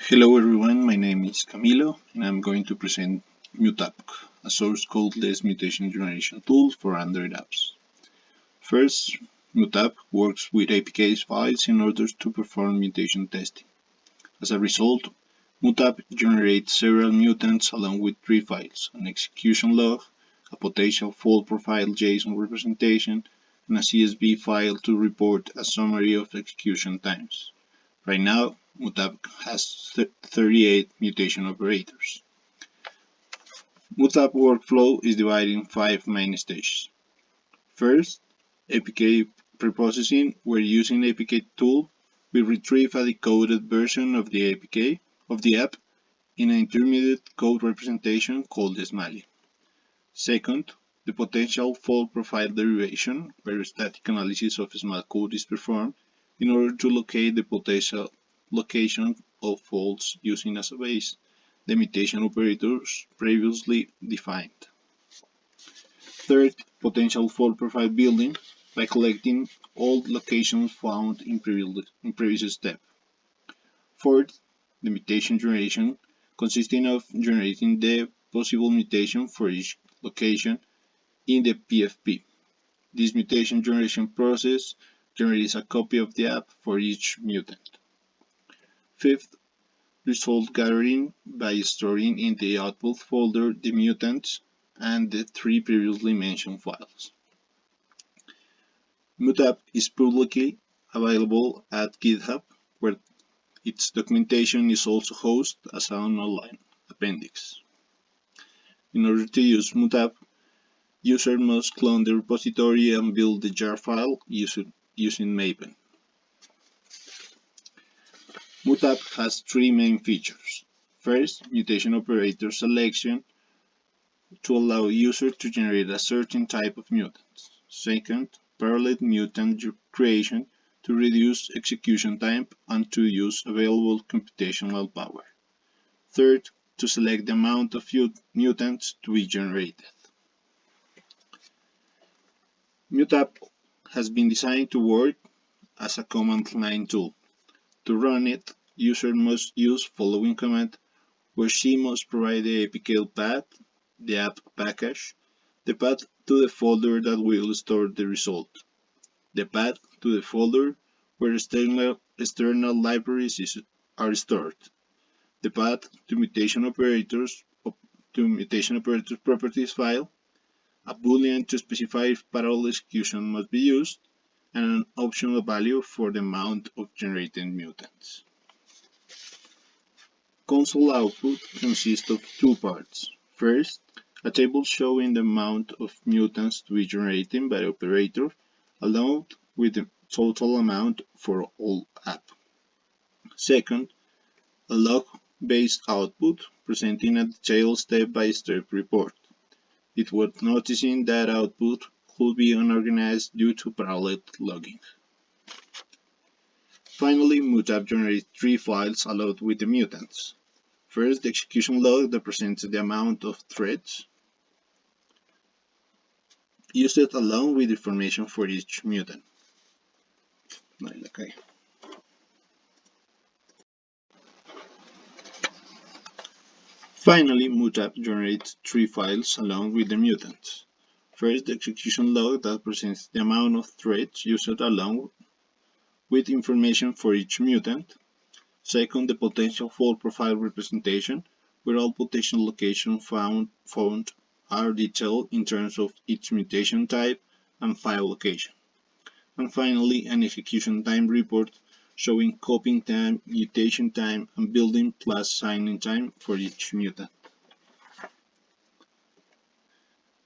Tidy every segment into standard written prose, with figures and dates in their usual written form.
Hello everyone, my name is Camilo and I'm going to present MutAPK, a source codeless mutation generation tool for Android apps. First, MutAPK works with APK files in order to perform mutation testing. As a result, MutAPK generates several mutants along with three files, an execution log, a potential fault profile JSON representation, and a CSV file to report a summary of execution times. Right now, MutAPK has 38 mutation operators. MutAPK workflow is divided in 5 main stages. First, APK preprocessing, where using APK tool, we retrieve a decoded version of the APK of the app in an intermediate code representation called the SMILEY. Second, the potential fault profile derivation, where static analysis of small code is performed in order to locate the potential location of faults using as a base the mutation operators previously defined. Third, potential fault profile building by collecting all locations found in previous step. Fourth, the mutation generation, consisting of generating the possible mutation for each location in the PFP. This mutation generation process generates a copy of the app for each mutant. Fifth, result gathering by storing in the output folder the mutants and the three previously mentioned files. MutAPK is publicly available at GitHub, where its documentation is also hosted as an online appendix. In order to use MutAPK, user must clone the repository and build the jar file using Maven. MutAPK has three main features. First, mutation operator selection to allow user to generate a certain type of mutants. Second, parallel mutant creation to reduce execution time and to use available computational power. Third, to select the amount of mutants to be generated. MutAPK has been designed to work as a command line tool. To run it, user must use following command, where she must provide the APK path, the app package, the path to the folder that will store the result, the path to the folder where external libraries are stored, the path to mutation operators properties file, a boolean to specify if parallel execution must be used, and an optional value for the amount of generated mutants. Console output consists of two parts. First, a table showing the amount of mutants to be generated by the operator, along with the total amount for all app. Second, a log-based output presenting a detailed step-by-step report. It's worth noticing that output could be unorganized due to parallel logging. Finally, MutAPK generates three files allowed with the mutants. First, the execution log that presents the amount of threads used along with information for each mutant. Okay. Finally, MutAPK generates three files along with the mutants. First, the execution log that presents the amount of threads used along with information for each mutant. Second, the potential fault profile representation, where all potential locations found are detailed in terms of each mutation type and file location. And finally, an execution time report showing copying time, mutation time, and building plus signing time for each mutant.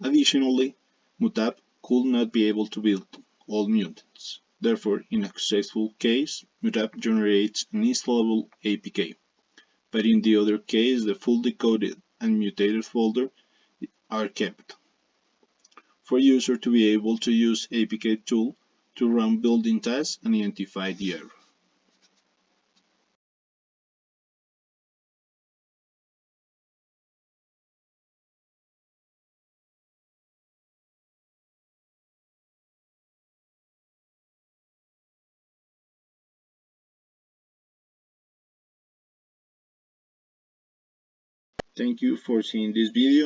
Additionally, MutAPK could not be able to build all mutants. Therefore, in a successful case, MutAPK generates an installable APK, but in the other case, the full decoded and mutated folder are kept for user to be able to use APK tool to run building tasks and identify the error. Thank you for seeing this video.